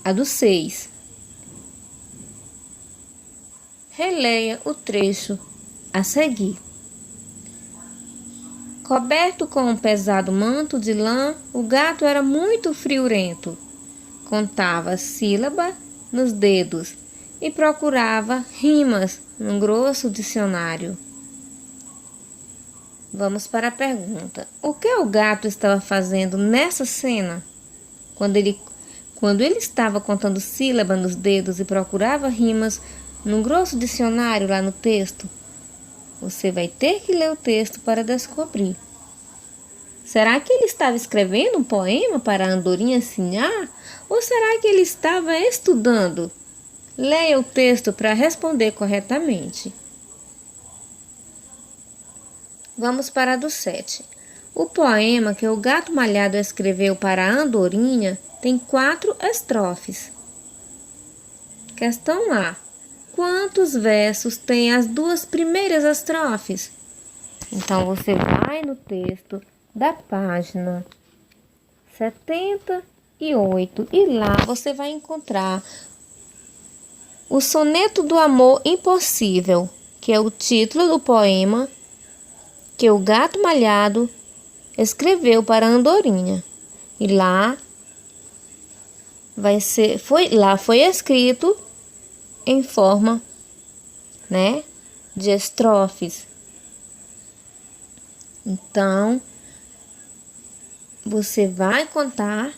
a do 6. Releia o trecho a seguir. Coberto com um pesado manto de lã, o gato era muito friorento. Contava sílaba nos dedos e procurava rimas num grosso dicionário. Vamos para a pergunta. O que o gato estava fazendo nessa cena? Quando ele estava contando sílaba nos dedos e procurava rimas num grosso dicionário lá no texto? Você vai ter que ler o texto para descobrir. Será que ele estava escrevendo um poema para a andorinha sinhar? Ou será que ele estava estudando? Leia o texto para responder corretamente. Vamos para a do 7. O poema que o gato malhado escreveu para a andorinha tem 4 estrofes. Questão A. Quantos versos tem as 2 primeiras estrofes? Então, você vai no texto da página 78 e lá você vai encontrar o Soneto do Amor Impossível, que é o título do poema que o gato malhado escreveu para a andorinha. E lá foi escrito em forma, de estrofes. Então, você vai contar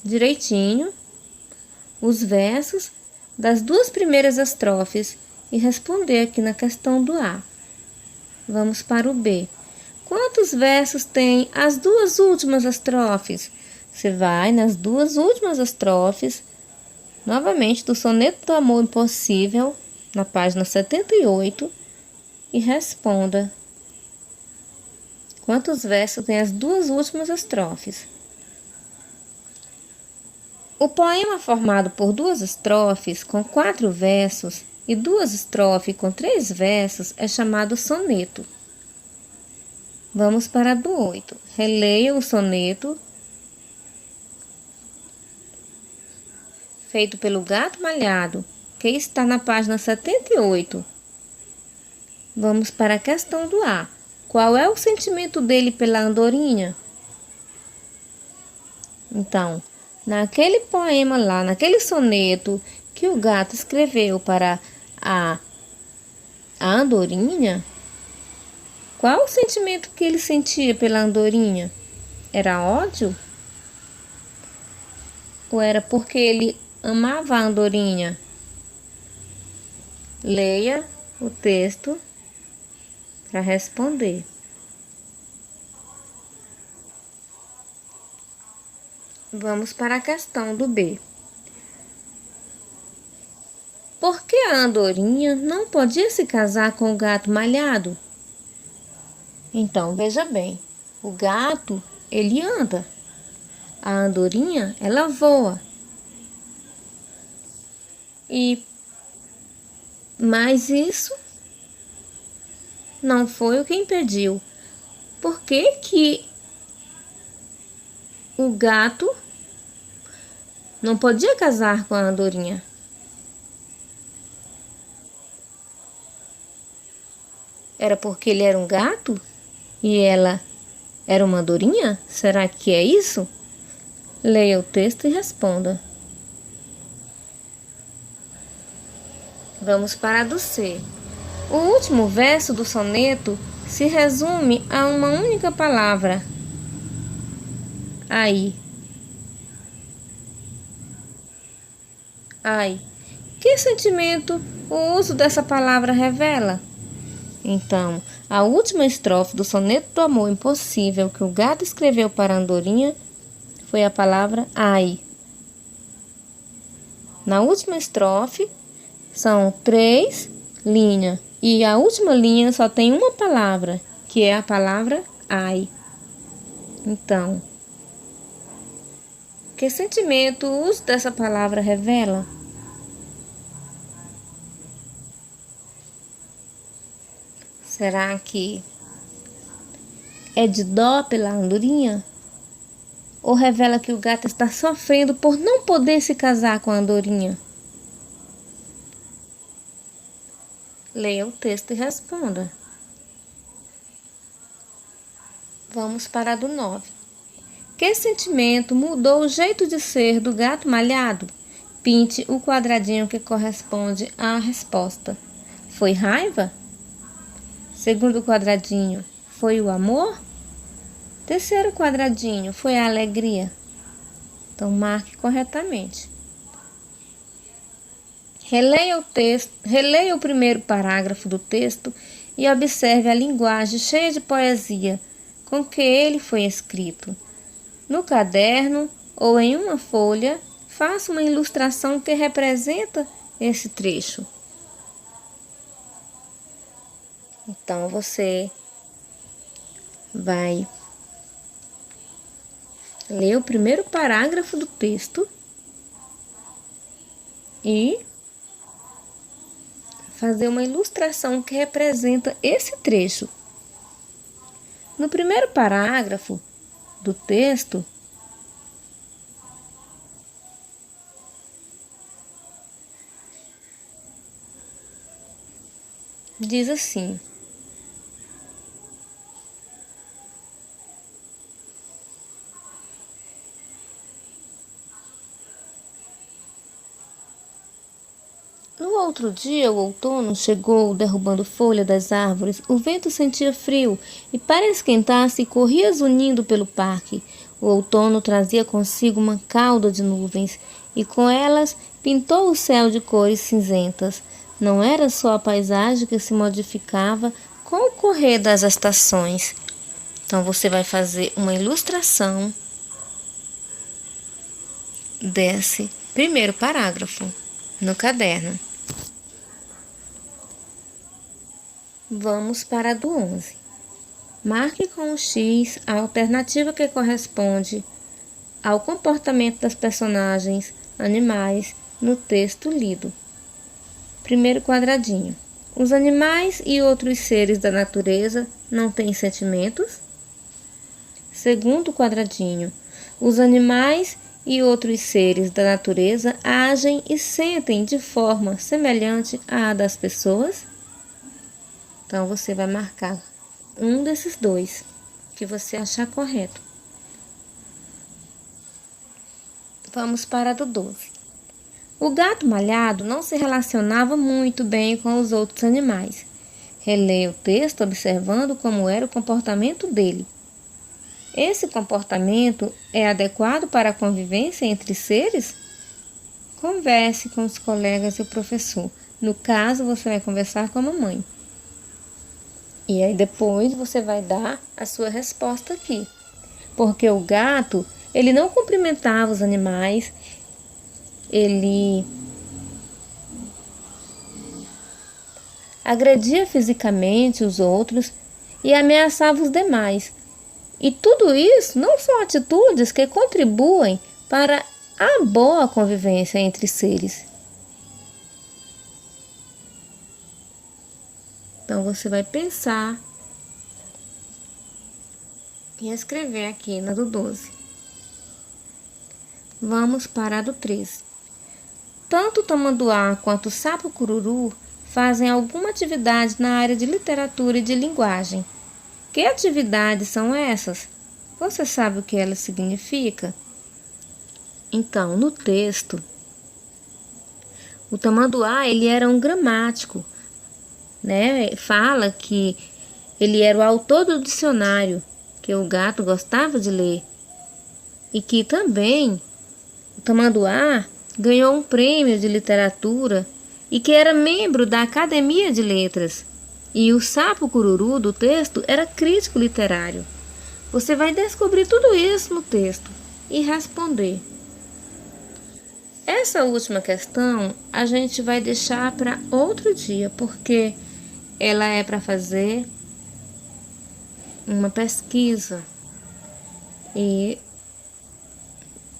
direitinho os versos das 2 primeiras estrofes e responder aqui na questão do A. Vamos para o B. Quantos versos tem as 2 últimas estrofes? Você vai nas 2 últimas estrofes, novamente do Soneto do Amor Impossível, na página 78, e responda quantos versos tem as 2 últimas estrofes. O poema formado por 2 estrofes com 4 versos e 2 estrofes com 3 versos é chamado soneto. Vamos para a do 8. Releia o soneto feito pelo gato malhado, que está na página 78. Vamos para a questão do A. Qual é o sentimento dele pela andorinha? Então, naquele poema lá, naquele soneto que o gato escreveu para a andorinha, qual o sentimento que ele sentia pela andorinha? Era ódio? Ou era porque ele amava a andorinha? Leia o texto para responder. Vamos para a questão do B. Por que a andorinha não podia se casar com o gato malhado? Então, veja bem, o gato, ele anda. A andorinha, ela voa. Mas isso não foi o que impediu. Por que o gato não podia casar com a andorinha? Era porque ele era um gato e ela era uma andorinha? Será que é isso? Leia o texto e responda. Vamos para a do C. O último verso do soneto se resume a uma única palavra. Aí. Ai. Que sentimento o uso dessa palavra revela? Então, a última estrofe do Soneto do Amor Impossível que o gato escreveu para a andorinha foi a palavra ai. Na última estrofe são 3 linhas e a última linha só tem uma palavra, que é a palavra ai. Então, que sentimento o uso dessa palavra revela? Será que é de dó pela andorinha? ou revela que o gato está sofrendo por não poder se casar com a andorinha? Leia o texto e responda. Vamos para a do 9. Que sentimento mudou o jeito de ser do gato malhado? Pinte o quadradinho que corresponde à resposta. Foi raiva? Segundo quadradinho, foi o amor? Terceiro quadradinho, foi a alegria? Então, marque corretamente. Releia o primeiro parágrafo do texto e observe a linguagem cheia de poesia com que ele foi escrito. No caderno ou em uma folha, faça uma ilustração que representa esse trecho. Então, você vai ler o primeiro parágrafo do texto e fazer uma ilustração que representa esse trecho. No primeiro parágrafo do texto, diz assim: no outro dia, o outono chegou, derrubando folha das árvores. O vento sentia frio e, para esquentar-se, corria zunindo pelo parque. O outono trazia consigo uma cauda de nuvens e, com elas, pintou o céu de cores cinzentas. Não era só a paisagem que se modificava com o correr das estações. Então, você vai fazer uma ilustração desse primeiro parágrafo no caderno. Vamos para a do 11. Marque com um X a alternativa que corresponde ao comportamento das personagens animais no texto lido. Primeiro quadradinho. Os animais e outros seres da natureza não têm sentimentos? Segundo quadradinho. Os animais e outros seres da natureza agem e sentem de forma semelhante à das pessoas? Então, você vai marcar um desses dois que você achar correto. Vamos para a do 12. O gato malhado não se relacionava muito bem com os outros animais. Releia o texto observando como era o comportamento dele. Esse comportamento é adequado para a convivência entre seres? Converse com os colegas e o professor. No caso, você vai conversar com a mamãe. E aí depois você vai dar a sua resposta aqui. Porque o gato, ele não cumprimentava os animais, ele agredia fisicamente os outros e ameaçava os demais. E tudo isso não são atitudes que contribuem para a boa convivência entre seres. Então, você vai pensar e escrever aqui na do 12. Vamos para a do 13. Tanto o tamanduá quanto o sapo-cururu fazem alguma atividade na área de literatura e de linguagem. Que atividades são essas? Você sabe o que ela significa? Então, no texto, o tamanduá, ele era um gramático, né? Fala que ele era o autor do dicionário que o gato gostava de ler e que também o tamanduá ganhou um prêmio de literatura e que era membro da Academia de Letras. E o sapo-cururu do texto era crítico literário. Você vai descobrir tudo isso no texto e responder. Essa última questão a gente vai deixar para outro dia, porque ela é para fazer uma pesquisa e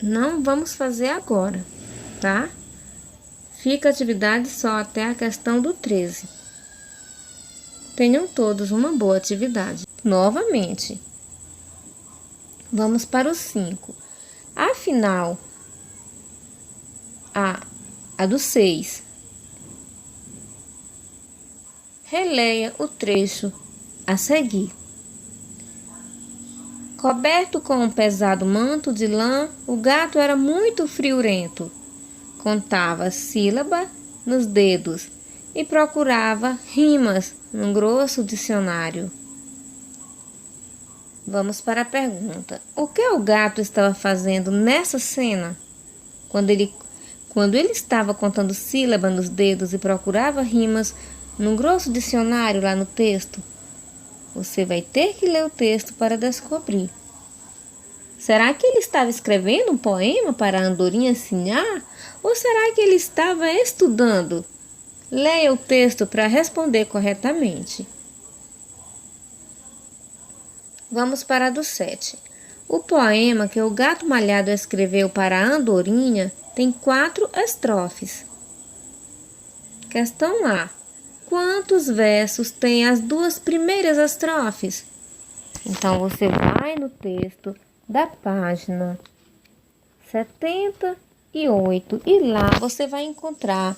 não vamos fazer agora, tá? Fica a atividade só até a questão do 13. Tenham todos uma boa atividade. Novamente, vamos para o 5. Afinal, a do 6. Releia o trecho a seguir. Coberto com um pesado manto de lã, o gato era muito friorento. Contava sílaba nos dedos e procurava rimas num grosso dicionário. Vamos para a pergunta. O que o gato estava fazendo nessa cena? Quando ele estava contando sílaba nos dedos e procurava rimas num grosso dicionário lá no texto? Você vai ter que ler o texto para descobrir. Será que ele estava escrevendo um poema para a andorinha sinhar? Ou será que ele estava estudando? Leia o texto para responder corretamente. Vamos para a do 7. O poema que o gato malhado escreveu para a andorinha tem 4 estrofes. Questão A. Quantos versos tem as 2 primeiras estrofes? Então, você vai no texto da página 78 e lá você vai encontrar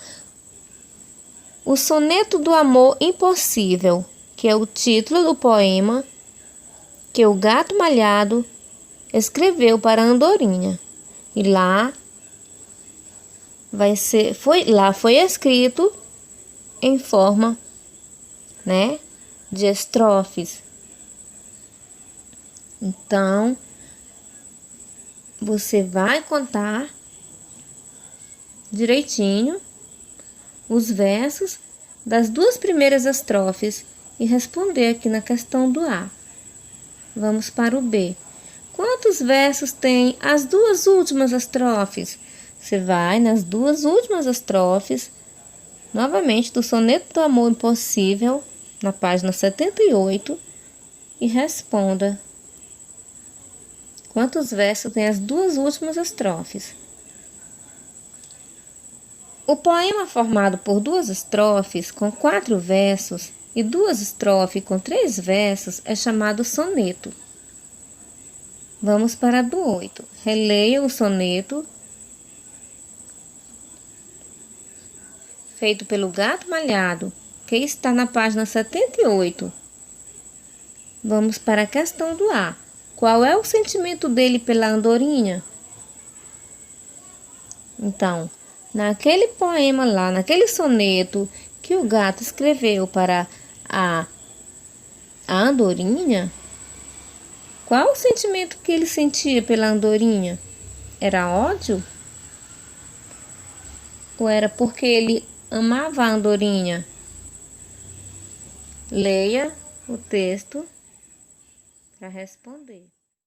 o Soneto do Amor Impossível, que é o título do poema que o gato malhado escreveu para a andorinha. E lá foi escrito em forma, de estrofes. Então, você vai contar direitinho os versos das 2 primeiras estrofes e responder aqui na questão do A. Vamos para o B. Quantos versos tem as 2 últimas estrofes? Você vai nas 2 últimas estrofes, novamente do Soneto do Amor Impossível, na página 78, e responda quantos versos tem as 2 últimas estrofes. O poema formado por 2 estrofes com 4 versos e 2 estrofes com 3 versos é chamado soneto. Vamos para a do 8. Releia o soneto feito pelo gato malhado, que está na página 78. Vamos para a questão do A. Qual é o sentimento dele pela andorinha? Então, naquele poema lá, naquele soneto que o gato escreveu para a andorinha, qual o sentimento que ele sentia pela andorinha? Era ódio? Ou era porque ele amava a andorinha? Leia o texto para responder.